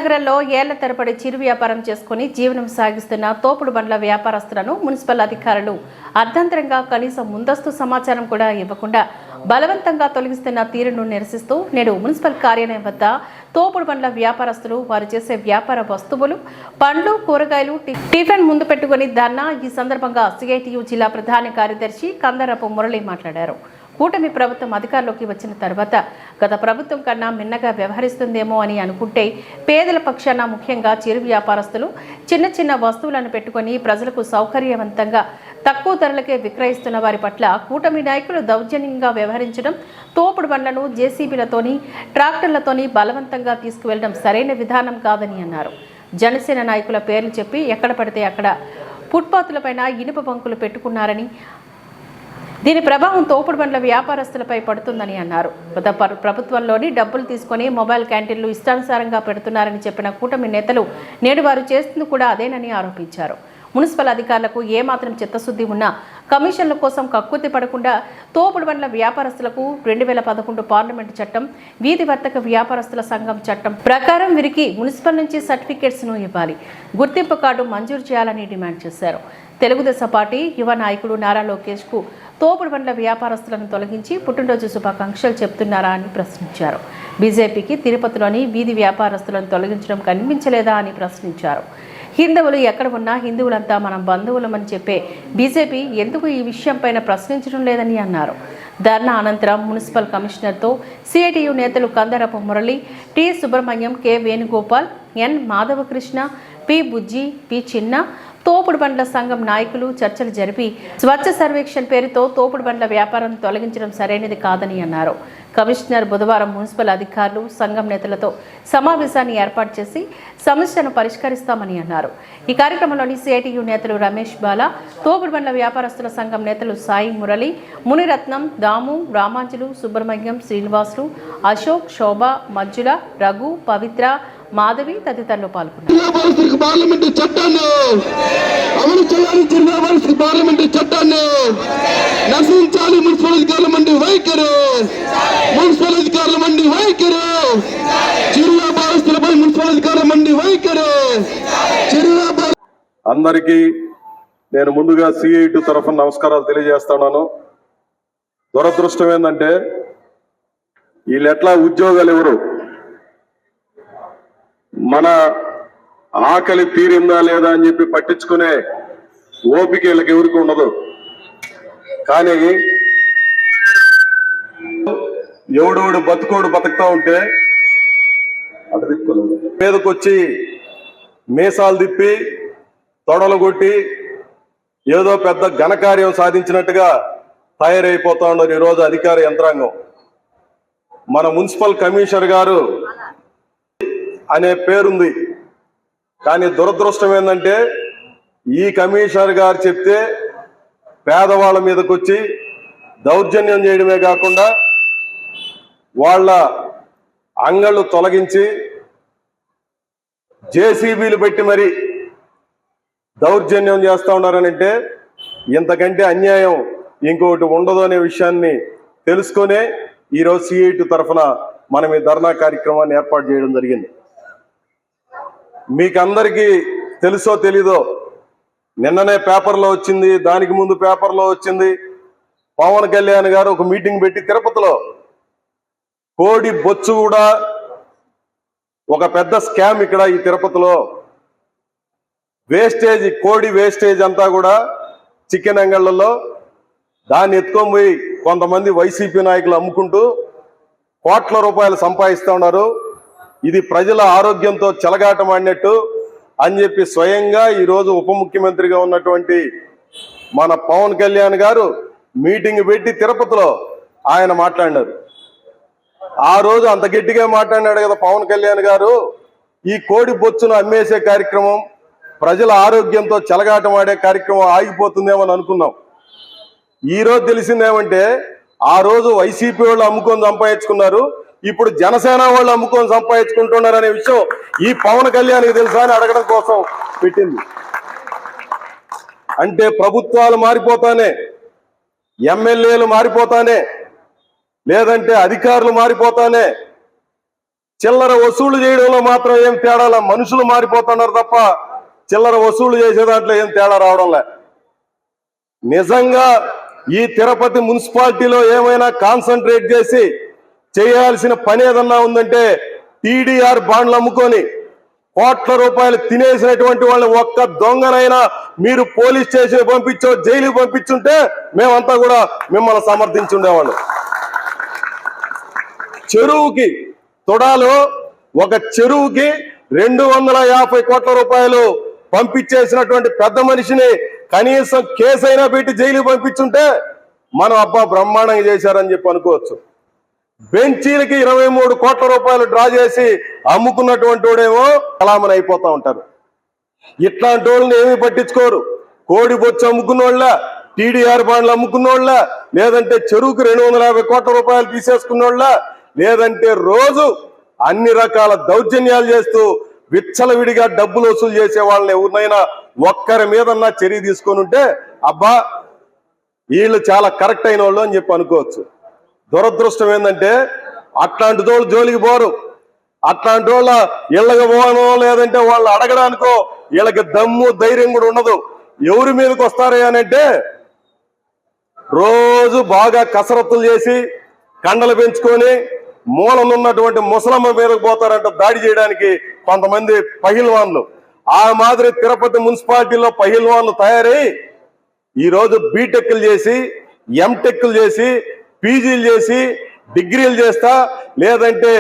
నగరంలో ఏళ్ల తరబడి చిరు వ్యాపారం చేసుకుని జీవనం సాగిస్తున్న తోపుడు బండ్ల వ్యాపారస్తులను మున్సిపల్ అధికారులు అర్ధంతరంగా కనీసం ముందస్తు సమాచారం కూడా ఇవ్వకుండా బలవంతంగా తొలగిస్తున్న తీరును నిరసిస్తూ నేడు మున్సిపల్ కార్యాలయం వద్ద తోపుడు బండ్ల వ్యాపారస్తులు వారు చేసే వ్యాపార వస్తువులు పండ్లు కూరగాయలు టిఫిన్ ముందు పెట్టుకుని ధర్నా. ఈ సందర్భంగా సిఐటియు జిల్లా ప్రధాన కార్యదర్శి కందరపు మురళి మాట్లాడారు. కూటమి ప్రభుత్వం అధికారంలోకి వచ్చిన తర్వాత గత ప్రభుత్వం కన్నా మిన్నగా వ్యవహరిస్తుందేమో అని అనుకుంటే పేదల పక్షాన ముఖ్యంగా చిరు వ్యాపారస్తులు చిన్న చిన్న వస్తువులను పెట్టుకుని ప్రజలకు సౌకర్యవంతంగా తక్కువ ధరలకే విక్రయిస్తున్న వారి పట్ల కూటమి నాయకులు దౌర్జన్యంగా వ్యవహరించడం, తోపుడు బండ్లను జేసీబీలతోని ట్రాక్టర్లతోని బలవంతంగా తీసుకువెళ్లడం సరైన విధానం కాదని అన్నారు. జనసేన నాయకుల పేర్లు చెప్పి ఎక్కడ పడితే అక్కడ ఫుట్పాత్లపైన ఇనుప బంకులు పెట్టుకున్నారని, దీని ప్రభావం తోపుడు బండ్ల వ్యాపారస్తులపై పడుతుందని అన్నారు. గత ప్రభుత్వంలోని డబ్బులు తీసుకుని మొబైల్ క్యాంటీన్లు ఇష్టానుసారంగా పెడుతున్నారని చెప్పిన కూటమి నేతలు నేడు వారు చేస్తుంది కూడా అదేనని ఆరోపించారు. మున్సిపల్ అధికారులకు ఏమాత్రం చిత్తశుద్ధి ఉన్నా కమిషన్ల కోసం కక్కుర్తి పడకుండా తోపుడు బండ్ల వ్యాపారస్తులకు 2011 పార్లమెంటు చట్టం, వీధి వర్తక వ్యాపారస్తుల సంఘం చట్టం ప్రకారం వీరికి మున్సిపల్ నుంచి సర్టిఫికేట్స్ను ఇవ్వాలి, గుర్తింపు కార్డు మంజూరు చేయాలని డిమాండ్ చేశారు. తెలుగుదేశం పార్టీ యువ నాయకుడు నారా లోకేష్కు తోపుడు బండ్ల వ్యాపారస్తులను తొలగించి పుట్టినరోజు శుభాకాంక్షలు చెప్తున్నారా అని ప్రశ్నించారు. బీజేపీకి తిరుపతిలోని వీధి వ్యాపారస్తులను తొలగించడం కనిపించలేదా అని ప్రశ్నించారు. హిందువులు ఎక్కడ ఉన్నా హిందువులంతా మనం బంధువులమని చెప్పే బీజేపీ ఎందుకు ఈ విషయంపైన ప్రశ్నించడం లేదని అన్నారు. ధర్నా అనంతరం మున్సిపల్ కమిషనర్తో సిఐటియు నేతలు కందరపు మురళి, టి సుబ్రహ్మణ్యం, కె వేణుగోపాల్, ఎన్ మాధవకృష్ణ, పి బుజ్జి, పి చిన్న, తోపుడు బండ్ల సంఘం నాయకులు చర్చలు జరిపి స్వచ్ఛ సర్వేక్షణ పేరుతో తోపుడు బండ్ల వ్యాపారం తొలగించడం సరైనది కాదని అన్నారు. కమిషనర్ బుధవారం మున్సిపల్ అధికారులు, సంఘం నేతలతో సమావేశాన్ని ఏర్పాటు చేసి సమస్యను పరిష్కరిస్తామని అన్నారు. ఈ కార్యక్రమంలోని సిఐటియు నేతలు రమేష్ బాల, తోపుడు బండ్ల వ్యాపారస్తుల సంఘం నేతలు సాయి మురళి, మునిరత్నం, దాము, రామాంజులు, సుబ్రహ్మణ్యం, శ్రీనివాసులు, అశోక్, శోభ, మంజుల, రఘు, పవిత్ర, మాధవి తదితరులు పాల్గొన్నారు. అందరికీ నేను ముందుగా సిఐటి తరఫున నమస్కారాలు తెలియజేస్తున్నాను. దురదృష్టం ఏంటంటే వీళ్ళు ఎట్లా ఉద్యోగాలు ఎవరు, మన ఆకలి తీరిందా లేదా అని చెప్పి పట్టించుకునే ఓపిక వీళ్ళకి ఎవరికి ఉండదు. కానీ ఎవడోడు బతుకోడు బతుకుతా ఉంటే అటు దిక్కులేదు మీదకొచ్చి మీసాలు తిప్పి తొడలు కొట్టి ఏదో పెద్ద ఘనకార్యం సాధించినట్టుగా తయారైపోతా ఉన్నారు ఈరోజు అధికార యంత్రాంగం. మన మున్సిపల్ కమిషనర్ గారు అనే పేరుంది, కానీ దురదృష్టం ఏంటంటే ఈ కమిషనర్ గారు చెప్తే పేదవాళ్ళ మీదకి వచ్చి దౌర్జన్యం చేయడమే కాకుండా వాళ్ళ అంగళ్ళు తొలగించి జేసీబీలు పెట్టి మరి దౌర్జన్యం చేస్తూ ఉన్నారనంటే ఇంతకంటే అన్యాయం ఇంకొకటి ఉండదు అనే విషయాన్ని తెలుసుకునే ఈరోజు సిఐటి తరఫున మనం ఈ ధర్నా కార్యక్రమాన్ని ఏర్పాటు చేయడం జరిగింది. మీకందరికీ తెలుసో తెలీదో నిన్ననే పేపర్లో వచ్చింది, దానికి ముందు పేపర్లో వచ్చింది, పవన్ కళ్యాణ్ గారు ఒక మీటింగ్ పెట్టి తిరుపతిలో కోడి బొచ్చు కూడా ఒక పెద్ద స్కామ్ ఇక్కడ ఈ తిరుపతిలో వేస్టేజ్, కోడి వేస్టేజ్ అంతా కూడా చికెన్ అంగళ్ళలో దాన్ని ఎత్తుకొని పోయి కొంతమంది వైసీపీ నాయకులు అమ్ముకుంటూ కోట్ల రూపాయలు సంపాదిస్తూ ఉన్నారు. ఇది ప్రజల ఆరోగ్యంతో చెలగాటమాడినట్టు అని చెప్పి స్వయంగా ఈరోజు ఉప ముఖ్యమంత్రిగా ఉన్నటువంటి మన పవన్ కళ్యాణ్ గారు మీటింగ్ పెట్టి తిరుపతిలో ఆయన మాట్లాడినారు. ఆ రోజు అంత గట్టిగా మాట్లాడినాడు కదా పవన్ కళ్యాణ్ గారు, ఈ కోడి బొచ్చును అమ్మేసే కార్యక్రమం, ప్రజల ఆరోగ్యంతో చెలగాటమాడే కార్యక్రమం ఆగిపోతుందేమో అని అనుకున్నాం. ఈరోజు తెలిసిందేమంటే ఆ రోజు వైసీపీ వాళ్ళు అమ్ముకొని సంపాదించుకున్నారు, ఇప్పుడు జనసేన వాళ్ళు అమ్ముకొని సంపాదించుకుంటున్నారు అనే విషయం ఈ పవన్ కళ్యాణ్కి తెలుసా అని అడగడం కోసం పెట్టింది. అంటే ప్రభుత్వాలు మారిపోతానే, ఎమ్మెల్యేలు మారిపోతానే, లేదంటే అధికారులు మారిపోతానే చిల్లర వసూలు చేయడంలో మాత్రం ఏం తేడా, మనుషులు మారిపోతున్నారు తప్ప చిల్లర వసూలు చేసే దాంట్లో ఏం తేడా రావడంలే. నిజంగా ఈ తిరుపతి మున్సిపాలిటీలో ఏమైనా కాన్సన్ట్రేట్ చేసి చేయాల్సిన పని ఏదన్నా ఉందంటే టీడీఆర్ బాండ్లు అమ్ముకొని కోట్ల రూపాయలు తినేసినటువంటి వాళ్ళని ఒక్క దొంగనైనా మీరు పోలీస్ స్టేషన్ పంపించో జైలుకి పంపించుంటే మేమంతా కూడా మిమ్మల్ని సమర్థించుండేవాళ్ళు. చెరువుకి తొడాలో ఒక చెరువుకి 250 కోట్ల రూపాయలు పంపించేసినటువంటి పెద్ద మనిషిని కనీసం కేసైనా పెట్టి జైలుకి పంపించుంటే మనం అబ్బా బ్రహ్మాండంగా చేశారని చెప్పి అనుకోవచ్చు. బెంచీలకి 23 కోట్ల రూపాయలు డ్రా చేసి అమ్ముకున్నటువంటి వాడేమో కలామని అయిపోతా ఉంటారు. ఇట్లాంటి వాళ్ళని ఏమీ పట్టించుకోరు. కోడి బొచ్చు అమ్ముకున్నోళ్ళ, టీడీఆర్ బాండ్లు అమ్ముకున్నోళ్ళ, లేదంటే చెరువుకి 250 కోట్ల రూపాయలు తీసేసుకున్నోళ్ళ, లేదంటే రోజు అన్ని రకాల దౌర్జన్యాలు చేస్తూ విచ్చలవిడిగా డబ్బులు వసూలు చేసే వాళ్ళని ఎవరినైనా ఒక్కరి మీదన్నా చర్య తీసుకొని ఉంటే అబ్బా వీళ్ళు చాలా కరెక్ట్ అయిన వాళ్ళు అని చెప్పి అనుకోవచ్చు. దురదృష్టం ఏంటంటే అట్లాంటి తోళ్ళు జోలికి పోరు. అట్లాంటి వాళ్ళ ఇళ్ళకి పోవనో లేదంటే వాళ్ళు అడగడానికో వీళ్ళకి దమ్ము ధైర్యం కూడా ఉండదు. ఎవరి మీదకి వస్తారే అనంటే రోజు బాగా కసరత్తులు చేసి కండలు పెంచుకొని మూలనున్నటువంటి ముసలమ్మ మీదకి పోతారంట దాడి చేయడానికి కొంతమంది పహిల్వాన్లు. ఆ మాదిరి తిరుపతి మున్సిపాలిటీలో పహిల్వాన్లు తయారై ఈరోజు బీటెక్లు చేసి, ఎంటెక్లు చేసి, పీజీలు చేసి, డిగ్రీలు చేస్తా, లేదంటే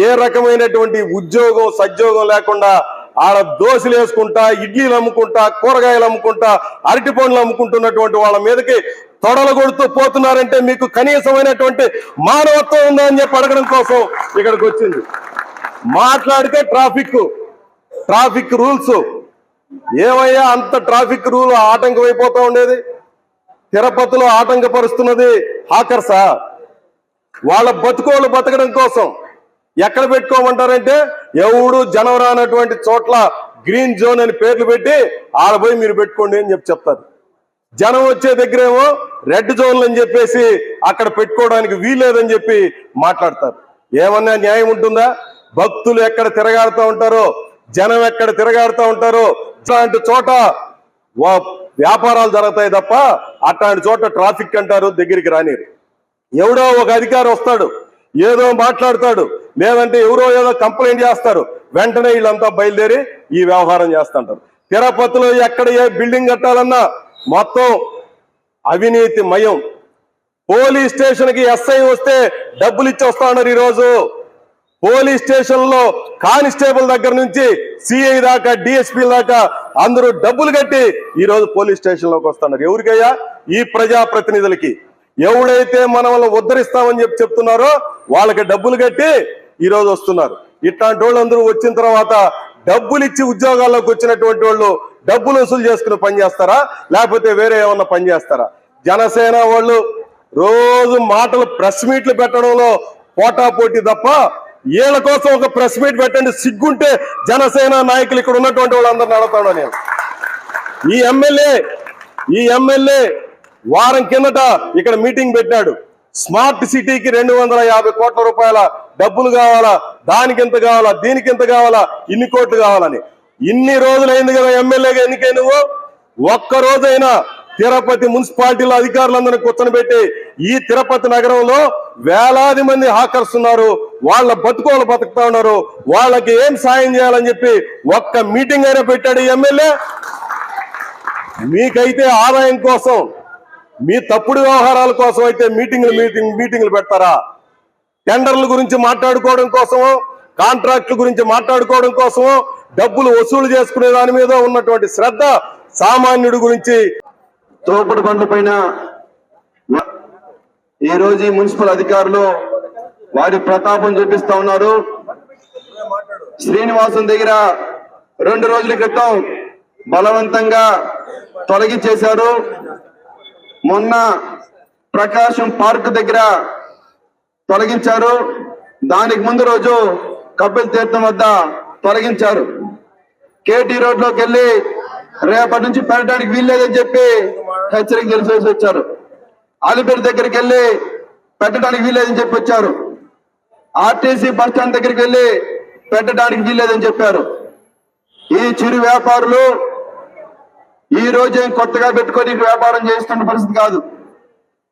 ఏ రకమైనటువంటి ఉద్యోగం సద్యోగం లేకుండా ఆడ దోశలు వేసుకుంటా, ఇడ్లీలు అమ్ముకుంటా, కూరగాయలు అమ్ముకుంటా, అరటి పండ్లు అమ్ముకుంటున్నటువంటి వాళ్ళ మీదకి తొడలు కొడుతూ పోతున్నారంటే మీకు కనీసమైనటువంటి మానవత్వం ఉందా అని చెప్పి అడగడం కోసం ఇక్కడికి వచ్చింది. మాట్లాడితే ట్రాఫిక్ రూల్స్ ఏమయ్యా, అంత ట్రాఫిక్ రూల్ ఆటంకం అయిపోతా ఉండేది. తిరుపతిలో ఆటంకపరుస్తున్నది హాకర్సా? వాళ్ళ బతుకోళ్ళు బతకడం కోసం ఎక్కడ పెట్టుకోమంటారంటే ఎవడు జనం రానటువంటి చోట్ల గ్రీన్ జోన్ అని పేర్లు పెట్టి ఆడ పోయి మీరు పెట్టుకోండి అని చెప్పి చెప్తారు. జనం వచ్చే దగ్గరేమో రెడ్ జోన్లు అని చెప్పేసి అక్కడ పెట్టుకోవడానికి వీల్లేదని చెప్పి మాట్లాడతారు. ఏమన్నా న్యాయం ఉంటుందా? భక్తులు ఎక్కడ తిరగాడుతూ ఉంటారో, జనం ఎక్కడ తిరగాడుతూ ఉంటారో అట్లాంటి చోట వ్యాపారాలు జరుగుతాయి తప్ప అట్లాంటి చోట ట్రాఫిక్ అంటారు దగ్గరికి రానిరు. ఎవడో ఒక అధికారి వస్తాడు, ఏదో మాట్లాడతాడు, లేదంటే ఎవరో ఏదో కంప్లైంట్ చేస్తారు, వెంటనే వీళ్ళంతా బయలుదేరి ఈ వ్యవహారం చేస్తుంటారు. తిరుపతిలో ఎక్కడ ఏ బిల్డింగ్ కట్టాలన్నా మొత్తం అవినీతి మయం. పోలీస్ స్టేషన్ కి ఎస్ఐ వస్తే డబ్బులు ఇచ్చి వస్తా ఉన్నారు. ఈరోజు పోలీస్ స్టేషన్ లో కానిస్టేబుల్ దగ్గర నుంచి సిఐ దాకా, డిఎస్పీ దాకా అందరూ డబ్బులు కట్టి ఈ రోజు పోలీస్ స్టేషన్ లోకి వస్తున్నారు. ఎవరికయ్యా? ఈ ప్రజాప్రతినిధులకి. ఎవడైతే మన వల్ల ఉద్ధరిస్తామని చెప్పి చెప్తున్నారో వాళ్ళకి డబ్బులు కట్టి ఈ రోజు వస్తున్నారు. ఇట్లాంటి వాళ్ళందరూ వచ్చిన తర్వాత డబ్బులు ఇచ్చి ఉద్యోగాల్లోకి వచ్చినటువంటి వాళ్ళు డబ్బులు వసూలు చేసుకుని పనిచేస్తారా, లేకపోతే వేరే ఏమన్నా పని చేస్తారా? జనసేన వాళ్ళు రోజు మాటలు ప్రెస్ మీట్లు పెట్టడంలో పోటాపోటీ తప్ప వీళ్ళ కోసం ఒక ప్రెస్ మీట్ పెట్టండి సిగ్గుంటే జనసేన నాయకులు ఇక్కడ ఉన్నటువంటి వాళ్ళందరినీ అడుగుతాను నేను. ఈ ఎమ్మెల్యే వారం కిందట ఇక్కడ మీటింగ్ పెట్టాడు. స్మార్ట్ సిటీకి 250 కోట్ల రూపాయల డబ్బులు కావాలా, దానికి ఎంత కావాలా, దీనికి ఎంత కావాలా, ఇన్ని కోట్లు కావాలని. ఇన్ని రోజులైంది కదా ఎమ్మెల్యేగా ఎన్నికై, నువ్వు ఒక్క రోజైనా తిరుపతి మున్సిపాలిటీలో అధికారులందరినీ కూర్చొని ఈ తిరుపతి నగరంలో వేలాది మంది హాకర్స్ ఉన్నారు, వాళ్ళ బతుకోళ్ళు బతుకుతా ఉన్నారు, వాళ్ళకి ఏం సాయం చేయాలని చెప్పి ఒక్క మీటింగ్ అయినా పెట్టాడు ఈ ఎమ్మెల్యే? మీకైతే ఆదాయం కోసం, మీ తప్పుడు వ్యవహారాల కోసం అయితే మీటింగ్లు పెడతారా? టెండర్ల గురించి మాట్లాడుకోవడం కోసమో, కాంట్రాక్టుల గురించి మాట్లాడుకోవడం కోసమో, డబ్బులు వసూలు చేసుకునే దాని మీద ఉన్నటువంటి శ్రద్ధ సామాన్యుడి గురించి. తోపుడు బండ్ల పైన ఈ రోజు ఈ మున్సిపల్ అధికారులు వారి ప్రతాపం చూపిస్తా ఉన్నారు. శ్రీనివాసం దగ్గర 2 రోజుల క్రితం బలవంతంగా తొలగించేశారు. మొన్న ప్రకాశం పార్క్ దగ్గర తొలగించారు. దానికి ముందు రోజు కపిల్ తీర్థం వద్ద తొలగించారు. కేటీ రోడ్ లోకి వెళ్ళి రేపటి నుంచి పెట్టడానికి వీల్లేదని చెప్పి హెచ్చరిక తెలిసేసి వచ్చారు. అలిపిరి దగ్గరికి వెళ్ళి పెట్టడానికి వీల్లేదని చెప్పి వచ్చారు. ఆర్టీసీ బస్ స్టాండ్ దగ్గరికి వెళ్ళి పెట్టడానికి వీల్లేదని చెప్పారు. ఈ చిరు వ్యాపారులు ఈ రోజు కొత్తగా పెట్టుకొని వ్యాపారం చేస్తున్న పరిస్థితి కాదు.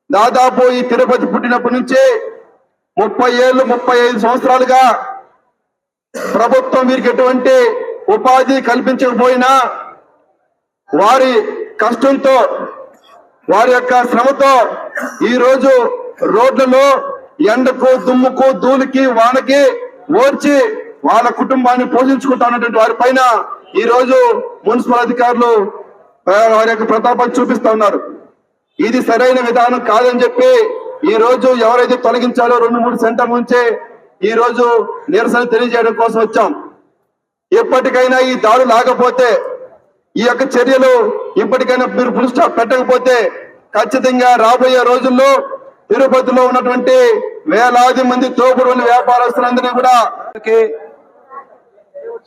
దాదాపు ఈ తిరుపతి పుట్టినప్పటి నుంచి 35 సంవత్సరాలుగా ప్రభుత్వం వీరికి ఎటువంటి ఉపాధి కల్పించకపోయినా వారి కష్టంతో వారి యొక్క శ్రమతో ఈ రోజు రోడ్లలో ఎండకు దుమ్ముకు ధూళికి వానకి ఓర్చి వాళ్ళ కుటుంబాన్ని పోషించుకుంటున్నటువంటి వారి పైన ఈ రోజు మున్సిపల్ అధికారులు వారి యొక్క ప్రతాపాన్ని చూపిస్తా ఉన్నారు. ఇది సరైన విధానం కాదని చెప్పి ఈ రోజు ఎవరైతే తొలగించాలో 2-3 సెంటర్ల నుంచే ఈ రోజు నిరసన తెలియజేయడం కోసం వచ్చాం. ఎప్పటికైనా ఈ దాడులు ఆగపోతే, ఈ యొక్క చర్యలు ఇప్పటికైనా మీరు ఫుల్ స్టాప్ పెట్టకపోతే ఖచ్చితంగా రాబోయే రోజుల్లో తిరుపతిలో ఉన్నటువంటి వేలాది మంది తోపుడు వ్యాపారస్తులందరినీ కూడా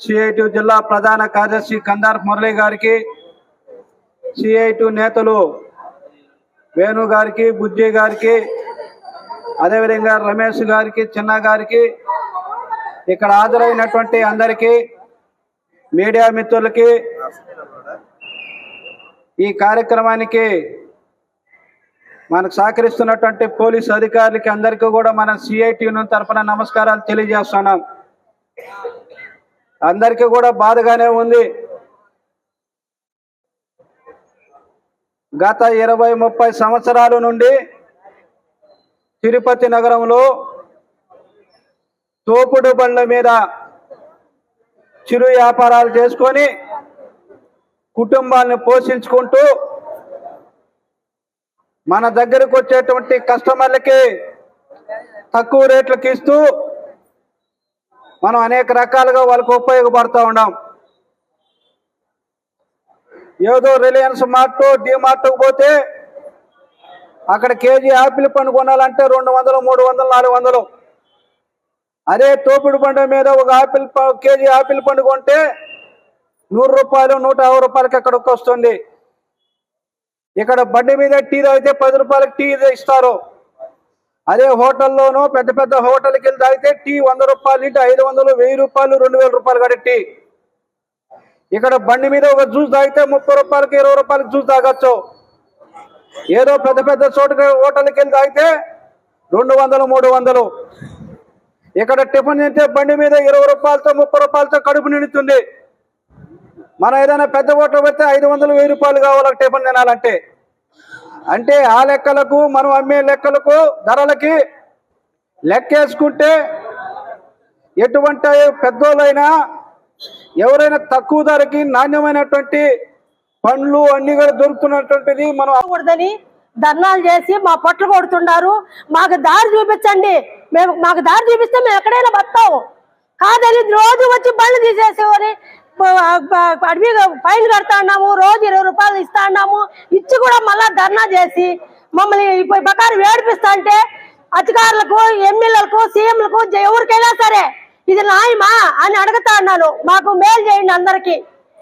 సిఐటి జిల్లా ప్రధాన కార్యదర్శి కందార్ మురళి గారికి, సిఐటి నేతలు వేణు గారికి, బుజ్జి గారికి, అదేవిధంగా రమేష్ గారికి, చిన్న గారికి, ఇక్కడ హాజరైనటువంటి అందరికీ, మీడియా మిత్రులకి, ఈ కార్యక్రమానికి మనకు సహకరిస్తున్నటువంటి పోలీసు అధికారులకి అందరికీ కూడా మన సిఐటి తరఫున నమస్కారాలు తెలియజేస్తున్నాం. అందరికీ కూడా బాధగానే ఉంది. గత 20-30 సంవత్సరాల నుండి తిరుపతి నగరంలో తోపుడు బండ్ల మీద చిరు వ్యాపారాలు చేసుకొని కుటుంబాలను పోషించుకుంటూ మన దగ్గరకు వచ్చేటువంటి కస్టమర్లకి తక్కువ రేట్లకు ఇస్తూ మనం అనేక రకాలుగా వాళ్ళకు ఉపయోగపడుతూ ఉన్నాం. ఏదో రిలయన్స్ మార్ట్, డిమార్ట్కు పోతే అక్కడ కేజీ ఆపిల్ పండు కొనాలంటే 200, 300, 400. అదే తోపుడు బండి మీద ఒక కేజీ ఆపిల్ పండు కొంటే 100 రూపాయలు, 150 రూపాయలకి ఎక్కడికి వస్తుంది. ఇక్కడ బండి మీద టీ తాగితే 10 రూపాయలకి టీ ఇస్తారు. అదే హోటల్లోనూ పెద్ద పెద్ద హోటల్కి వెళ్ళి తాగితే టీ 100 రూపాయలు, 500, 1000 రూపాయలు, 2000 రూపాయలు కట్టి టీ. ఇక్కడ బండి మీద ఒక జ్యూస్ తాగితే 30 రూపాయలకి, 20 రూపాయలకి జ్యూస్ తాగొచ్చు. ఏదో పెద్ద పెద్ద చోటుకి హోటల్కి వెళ్ళి తాగితే 200, 300. ఇక్కడ టిఫిన్ తింటే బండి మీద 20 రూపాయలతో, 30 రూపాయలతో కడుపు నిండుతుంది. మనం ఏదైనా పెద్ద హోటల్ పెడితే 500, 1000 రూపాయలు కావాలి టిఫిన్ తినాలంటే. అంటే ఆ లెక్కలకు, మనం అమ్మే లెక్కలకు, ధరలకి లెక్కేసుకుంటే ఎటువంటి పెద్దోళ్ళైనా ఎవరైనా తక్కువ ధరకి నాణ్యమైనటువంటి పండ్లు అన్ని కూడా దొరుకుతున్నటువంటిది మనం కూడదని ధర్నాలు చేసి మా పొట్లు కొడుతున్నారు. మాకు దారి చూపించండి, మాకు దారి చూపిస్తే మేము ఎక్కడైనా బతాము. కాదని రోజు వచ్చి బండ్లు తీసేసేవారి అడవి ఫైన్ కడతా ఉన్నాము. రోజు 20 రూపాయలు ఇస్తా ఉన్నాము. ఇచ్చి కూడా మళ్ళా ధర్నా చేసి మమ్మల్ని ప్రకారం ఏడిపిస్తా అంటే అధికారులకు, ఎమ్మెల్యేలకు, సీఎంలకు, ఎవరికైనా సరే ఇది న్యాయమా అని అడుగుతా ఉన్నాను. మాకు మేలు చేయండి అందరికీ.